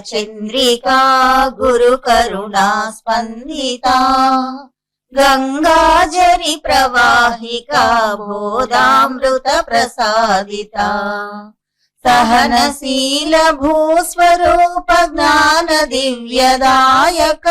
చంద్రికా గురు కరుణా స్పందితా గంగాజరి ప్రవాహికా బోధామృత ప్రసాదితా సహనశీల భూస్వరూప జ్ఞాన దివ్యదాయక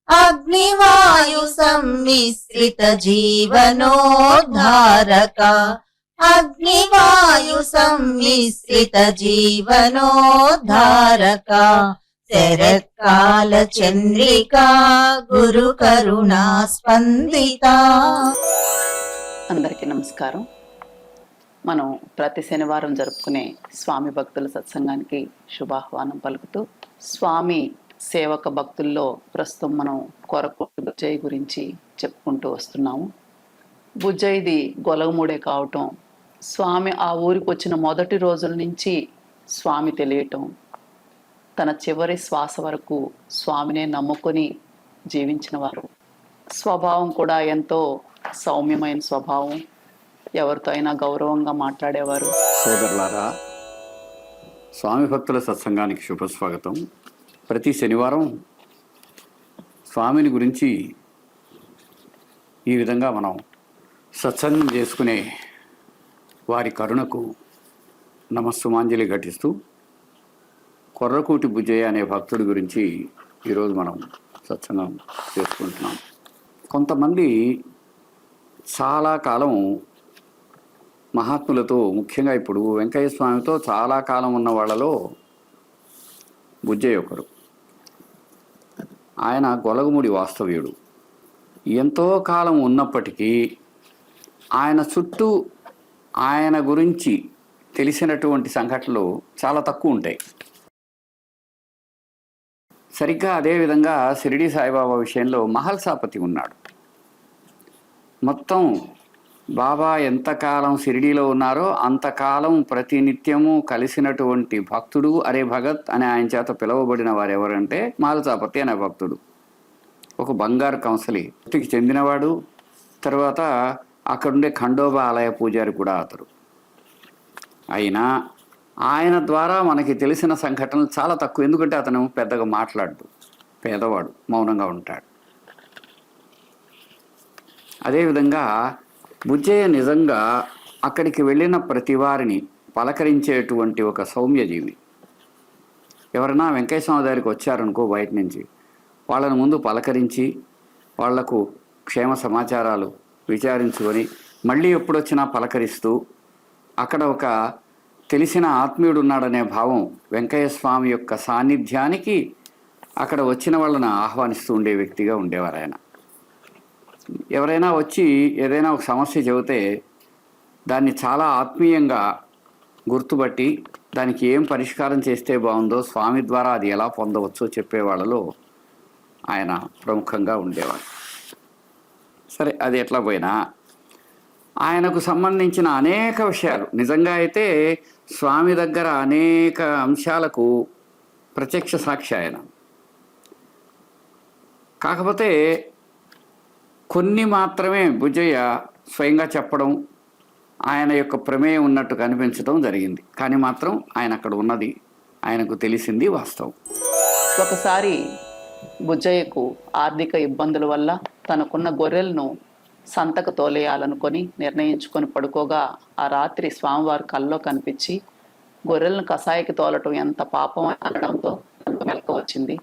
అగ్నివాయు సమ్మిశ్రిత జీవనోద్ధారక అగ్నివాయు సమ్మిశ్రిత జీవనోద్ధారక శరత్కాల చంద్రికా గురు కరుణా స్పందితా. అందరికీ నమస్కారం. మనం ప్రతి శనివారం జరుపుకునే స్వామి భక్తుల సత్సంగానికి శుభాహ్వానం పలుకుతూ, స్వామి సేవక భక్తుల్లో ప్రస్తుతం మనం కొరకోటి బుజ్జయ్య గురించి చెప్పుకుంటూ వస్తున్నాము. బుజ్జయ్యది గొలగమూడే కావటం, స్వామి ఆ ఊరికి వచ్చిన మొదటి రోజుల నుంచి స్వామి తెలియటం, తన చివరి శ్వాస వరకు స్వామినే నమ్ముకొని జీవించిన వారు. స్వభావం కూడా ఎంతో సౌమ్యమైన స్వభావం, ఎవరితో అయినా గౌరవంగా మాట్లాడేవారు. సోదరులారా, స్వామి భక్తుల సత్సంగానికి శుభస్వాగతం. ప్రతి శనివారం స్వామిని గురించి ఈ విధంగా మనం సత్సంగం చేసుకునే వారి కరుణకు నమస్సుమాంజలి ఘటిస్తూ కొర్రకూటి బుజ్జయ్య అనే భక్తుడి గురించి ఈరోజు మనం సత్సంగం చేసుకుంటున్నాం. కొంతమంది చాలా కాలం మహాత్ములతో, ముఖ్యంగా ఇప్పుడు వెంకయ్య స్వామితో చాలా కాలం ఉన్న వాళ్ళలో బుజ్జయ్య ఒకరు. ఆయన గొలగముడి వాస్తవ్యుడు. ఎంతో కాలం ఉన్నప్పటికీ ఆయన చుట్టూ ఆయన గురించి తెలిసినటువంటి సంఘటనలు చాలా తక్కువ ఉంటాయి. సరిగ్గా అదేవిధంగా షిరిడి సాయిబాబా విషయంలో మహల్సాపతి ఉన్నాడు. మొత్తం బాబా ఎంతకాలం షిరిడీలో ఉన్నారో అంతకాలం ప్రతినిత్యము కలిసినటువంటి భక్తుడు అరే భగత్ అని ఆయన చేత పిలువబడిన వారు ఎవరంటే మహల్సాపతి అనే భక్తుడు. ఒక బంగారు కంసలికి చెందినవాడు. తర్వాత అక్కడుండే ఖండోబా ఆలయ పూజారి కూడా అతడు. అయినా ఆయన ద్వారా మనకి తెలిసిన సంఘటనలు చాలా తక్కువ. ఎందుకంటే అతను పెద్దగా మాట్లాడు, పేదవాడు, మౌనంగా ఉంటాడు. అదేవిధంగా బుజ్జయ్య నిజంగా అక్కడికి వెళ్ళిన ప్రతి వారిని పలకరించేటువంటి ఒక సౌమ్యజీవి. ఎవరైనా వెంకయ్య స్వామి దగ్గరికి వచ్చారనుకో బయట నుంచి, వాళ్ళని ముందు పలకరించి వాళ్లకు క్షేమ సమాచారాలు విచారించుకొని మళ్ళీ ఎప్పుడొచ్చినా పలకరిస్తూ, అక్కడ ఒక తెలిసిన ఆత్మీయుడు ఉన్నాడనే భావం, వెంకయ్య స్వామి యొక్క సాన్నిధ్యానికి అక్కడ వచ్చిన వాళ్ళని ఆహ్వానిస్తూ ఉండే వ్యక్తిగా ఉండేవారు ఆయన. ఎవరైనా వచ్చి ఏదైనా ఒక సమస్య చెబితే దాన్ని చాలా ఆత్మీయంగా గుర్తుపట్టి దానికి ఏం పరిష్కారం చేస్తే బాగుందో, స్వామి ద్వారా అది ఎలా పొందవచ్చో చెప్పేవాళ్ళలో ఆయన ప్రముఖంగా ఉండేవారు. సరే, అది ఎట్లా పోయినా ఆయనకు సంబంధించిన అనేక విషయాలు, నిజంగా అయితే స్వామి దగ్గర అనేక అంశాలకు ప్రత్యక్ష సాక్షి ఆయన. కాకపోతే కొన్ని మాత్రమే బుజ్జయ్య స్వయంగా చెప్పడం, ఆయన యొక్క ప్రమేయం ఉన్నట్టు కనిపించడం జరిగింది. కానీ మాత్రం ఆయన అక్కడ ఉన్నది ఆయనకు తెలిసింది వాస్తవం. ఒకసారి బుజ్జయ్యకు ఆర్థిక ఇబ్బందుల వల్ల తనకున్న గొర్రెలను సంతకు తోలేయాలనుకొని నిర్ణయించుకొని పడుకోగా ఆ రాత్రి స్వామివారి కల్లో కనిపించి గొర్రెలను కసాయికి తోలటం ఎంత పాపం అనడంతో తనకు మెలకువ వచ్చింది.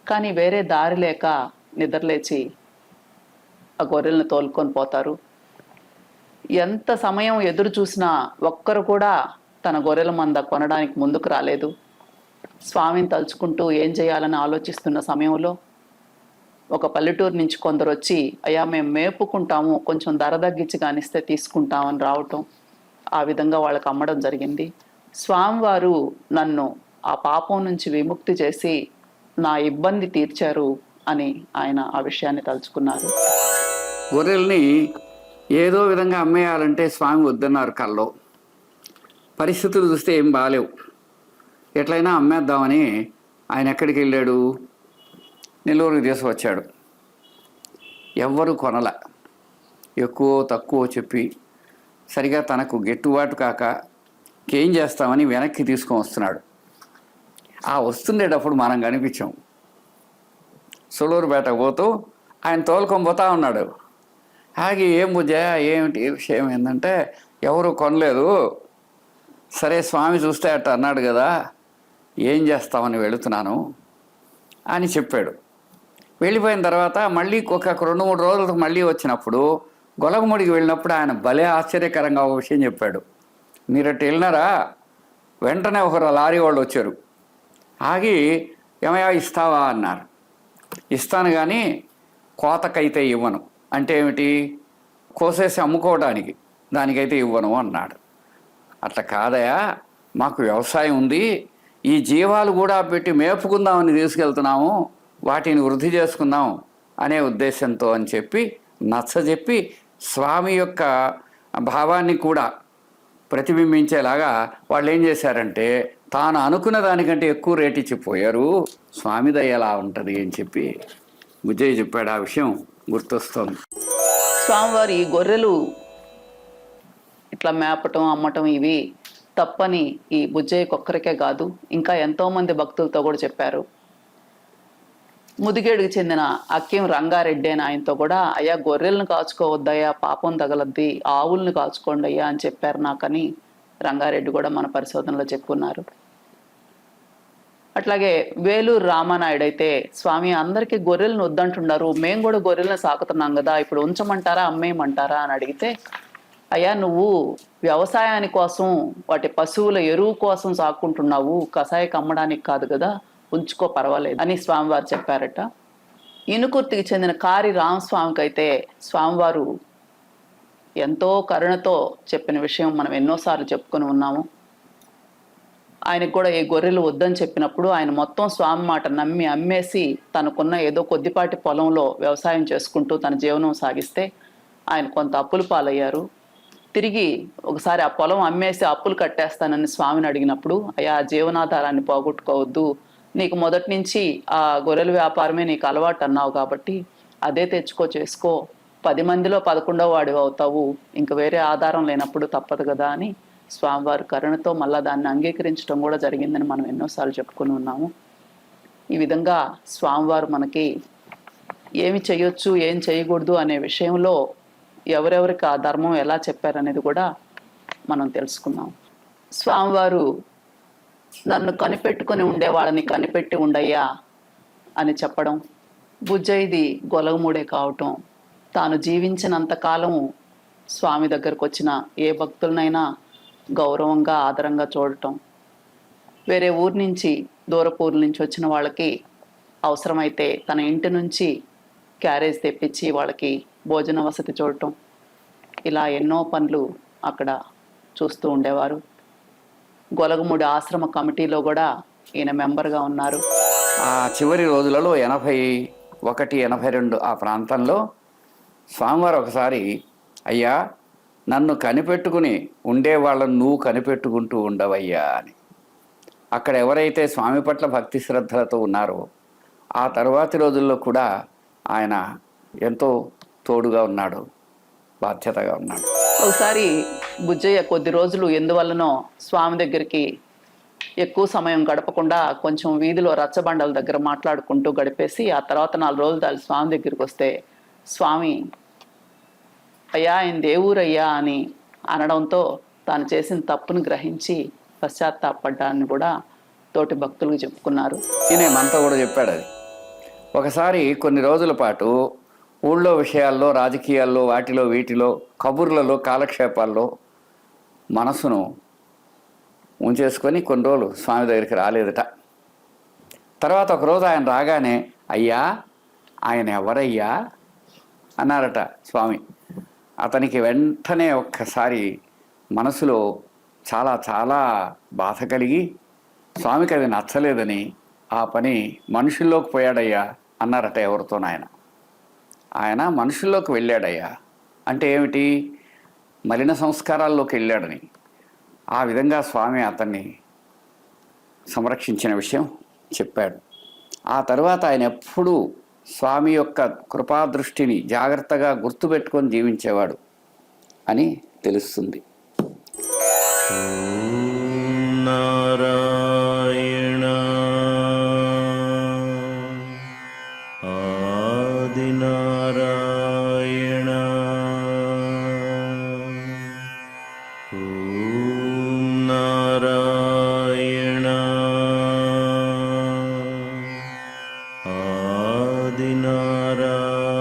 కానీ వేరే దారి లేక నిద్రలేచి ఆ గొర్రెలను తోలుకొని పోతారు. ఎంత సమయం ఎదురు చూసినా ఒక్కరు కూడా తన గొర్రెల మంద కొనడానికి ముందుకు రాలేదు. స్వామిని తలుచుకుంటూ ఏం చేయాలని ఆలోచిస్తున్న సమయంలో ఒక పల్లెటూరు నుంచి కొందరు వచ్చి, అయ్యా మేము మేపుకుంటాము, కొంచెం ధర తగ్గించి కానిస్తే తీసుకుంటామని రావటం, ఆ విధంగా వాళ్ళకి అమ్మడం జరిగింది. స్వామివారు నన్ను ఆ పాపం నుంచి విముక్తి చేసి నా ఇబ్బంది తీర్చారు అని ఆయన ఆ విషయాన్ని తలుచుకున్నారు. గొర్రెల్ని ఏదో విధంగా అమ్మేయాలంటే స్వామి వద్దన్నారు కల్లో. పరిస్థితులు చూస్తే ఏం బాలేవు. ఎట్లయినా అమ్మేద్దామని ఆయన ఎక్కడికి వెళ్ళాడు? నెల్లూరుకి తీసుకొచ్చాడు. ఎవ్వరు కొనల. ఎక్కువ తక్కువ చెప్పి సరిగా తనకు గిట్టుబాటు కాక ఏం చేస్తామని వెనక్కి తీసుకొని వస్తున్నాడు. ఆ వస్తుండేటప్పుడు మనం కనిపించాం. సులూరుపేటకు పోతూ ఆయన తోలుకొని పోతా ఉన్నాడు. ఆగి ఏం బుజ్జయ్య ఏమిటి విషయం ఏంటంటే ఎవరు కొనలేదు, సరే స్వామి చూస్తే అట్ట అన్నాడు కదా, ఏం చేస్తామని వెళుతున్నాను అని చెప్పాడు. వెళ్ళిపోయిన తర్వాత మళ్ళీ ఒక 2-3 రోజులకు మళ్ళీ వచ్చినప్పుడు గొలగముడికి వెళ్ళినప్పుడు ఆయన భలే ఆశ్చర్యకరంగా ఒక విషయం చెప్పాడు. మీరు అట్టు వెళ్ళినారా? వెంటనే ఒకరు లారీ వాళ్ళు వచ్చారు. ఆగి ఏమయ్యా ఇస్తావా అన్నారు. ఇస్తాను కానీ కోతకైతే ఇవ్వను. అంటే ఏమిటి? కోసేసి అమ్ముకోవడానికి, దానికైతే ఇవ్వను అన్నాడు. అట్లా కాదయా, మాకు వ్యవసాయం ఉంది, ఈ జీవాలు కూడా పెట్టి మేపుకుందామని తీసుకెళ్తున్నాము, వాటిని వృద్ధి చేసుకుందాం అనే ఉద్దేశంతో అని చెప్పి నచ్చజెప్పి స్వామి యొక్క భావాన్ని కూడా ప్రతిబింబించేలాగా వాళ్ళు ఏం చేశారంటే తాను అనుకున్న దానికంటే ఎక్కువ రేటు ఇచ్చిపోయారు. స్వామి దయ ఎలా ఉంటుంది అని చెప్పి బుజ్జయ్య చెప్పాడు. ఆ విషయం గుర్తొస్తుంది. స్వామివారి ఈ గొర్రెలు ఇట్లా మేపటం అమ్మటం ఇవి తప్పని ఈ బుజ్జయ్యకి ఒక్కరికే కాదు, ఇంకా ఎంతోమంది భక్తులతో కూడా చెప్పారు. ముదిగేడుకు చెందిన అక్కిం రంగారెడ్డి అని ఆయనతో కూడా, అయ్యా గొర్రెలను కాచుకోవద్దయ్యా, పాపం తగలద్ది, ఆవుల్ని కాచుకోండి అయ్యా అని చెప్పారు నాకని రంగారెడ్డి కూడా మన పరిశోధనలో చెప్పున్నారు. అట్లాగే వేలూరు రామానాయుడు అయితే, స్వామి అందరికీ గొర్రెలను వద్దంటున్నారు, మేము కూడా గొర్రెలను సాకుతున్నాం కదా, ఇప్పుడు ఉంచమంటారా అమ్మేయమంటారా అని అడిగితే, అయ్యా నువ్వు వ్యవసాయాని కోసం వాటి పశువుల ఎరువు కోసం సాకుంటున్నావు, కషాయకి అమ్మడానికి కాదు కదా, ఉంచుకో పర్వాలేదు అని స్వామివారు చెప్పారట. ఇనుకుర్తికి చెందిన కారి రామస్వామికి అయితే స్వామివారు ఎంతో కరుణతో చెప్పిన విషయం మనం ఎన్నోసార్లు చెప్పుకొని ఉన్నాము. ఆయనకు కూడా ఈ గొర్రెలు వద్దని చెప్పినప్పుడు ఆయన మొత్తం స్వామి మాట నమ్మి అమ్మేసి తనకున్న ఏదో కొద్దిపాటి పొలంలో వ్యవసాయం చేసుకుంటూ తన జీవనం సాగిస్తే ఆయన కొంత అప్పులు పాలయ్యారు. తిరిగి ఒకసారి ఆ పొలం అమ్మేసి అప్పులు కట్టేస్తానని స్వామిని అడిగినప్పుడు, అయ్యా ఆ జీవనాధారాన్ని పోగొట్టుకోవద్దు, నీకు మొదటి నుంచి ఆ గొర్రెల వ్యాపారమే నీకు అలవాటు అన్నావు కాబట్టి అదే తెచ్చుకో, చేసుకో, 10 మందిలో 11వ వాడివి అవుతావు, ఇంక వేరే ఆధారం లేనప్పుడు తప్పదు కదా అని స్వామివారి కరుణతో మళ్ళా దాన్ని అంగీకరించడం కూడా జరిగిందని మనం ఎన్నోసార్లు చెప్పుకొని ఉన్నాము. ఈ విధంగా స్వామివారు మనకి ఏమి చేయొచ్చు ఏం చేయకూడదు అనే విషయంలో ఎవరెవరికి ఆ ధర్మం ఎలా చెప్పారనేది కూడా మనం తెలుసుకున్నాం. స్వామివారు నన్ను కనిపెట్టుకొని ఉండే వాళ్ళని కనిపెట్టి ఉండయ్యా అని చెప్పడం, బుజ్జయ్యది గొలగముడే కావటం, తాను జీవించినంతకాలం స్వామి దగ్గరకు వచ్చిన ఏ భక్తులనైనా గౌరవంగా ఆదరంగా చూడటం, వేరే ఊరి నుంచి దూరపు ఊరు నుంచి వచ్చిన వాళ్ళకి అవసరమైతే తన ఇంటి నుంచి క్యారేజ్ తెప్పించి వాళ్ళకి భోజన వసతి చూడటం, ఇలా ఎన్నో పనులు అక్కడ చూస్తూ ఉండేవారు. గొలగముడి ఆశ్రమ కమిటీలో కూడా ఈయన మెంబర్గా ఉన్నారు. ఆ చివరి రోజులలో 81, 82 ఆ ప్రాంతంలో స్వామివారు ఒకసారి, అయ్యా నన్ను కనిపెట్టుకుని ఉండేవాళ్ళను నువ్వు కనిపెట్టుకుంటూ ఉండవయ్యా అని. అక్కడ ఎవరైతే స్వామి పట్ల భక్తి శ్రద్ధలతో ఉన్నారో ఆ తర్వాతి రోజుల్లో కూడా ఆయన ఎంతో తోడుగా ఉన్నాడు, బాధ్యతగా ఉన్నాడు. ఒకసారి బుజ్జయ్య కొద్ది రోజులు ఎందువల్లనో స్వామి దగ్గరికి ఎక్కువ సమయం గడపకుండా కొంచెం వీధిలో రచ్చబండల దగ్గర మాట్లాడుకుంటూ గడిపేసి ఆ తర్వాత 4 రోజులు దాని స్వామి దగ్గరికి వస్తే స్వామి, అయ్యా ఆయన దేవురయ్యా అని అనడంతో తాను చేసిన తప్పును గ్రహించి పశ్చాత్తాపడ్డాన్ని కూడా తోటి భక్తులకు చెప్పుకున్నారు. ఈయన మనతో కూడా చెప్పాడు అది. ఒకసారి కొన్ని రోజుల పాటు ఊళ్ళో విషయాల్లో, రాజకీయాల్లో, వాటిలో వీటిలో, కబుర్లలో, కాలక్షేపాల్లో మనసును ఉంచేసుకొని కొన్ని రోజులు స్వామి దగ్గరికి రాలేదట. తర్వాత ఒకరోజు ఆయన రాగానే, అయ్యా ఆయన ఎవరయ్యా అన్నారట స్వామి. అతనికి వెంటనే ఒక్కసారి మనసులో చాలా చాలా బాధ కలిగి స్వామికి అది నచ్చలేదని ఆ పని మనుషుల్లోకి పోయాడయ్యా అన్నారట ఎవరితో. ఆయన మనుషుల్లోకి వెళ్ళాడయ్యా అంటే ఏమిటి? మలిన సంస్కారాల్లోకి వెళ్ళాడని. ఆ విధంగా స్వామి అతన్ని సంరక్షించిన విషయం చెప్పాడు. ఆ తర్వాత ఆయన ఎప్పుడూ స్వామి యొక్క కృపాదృష్టిని జాగ్రత్తగా గుర్తుపెట్టుకొని జీవించేవాడు అని తెలుస్తుంది. నారాయణ ఓం నారాయణ ఆదినారాయణ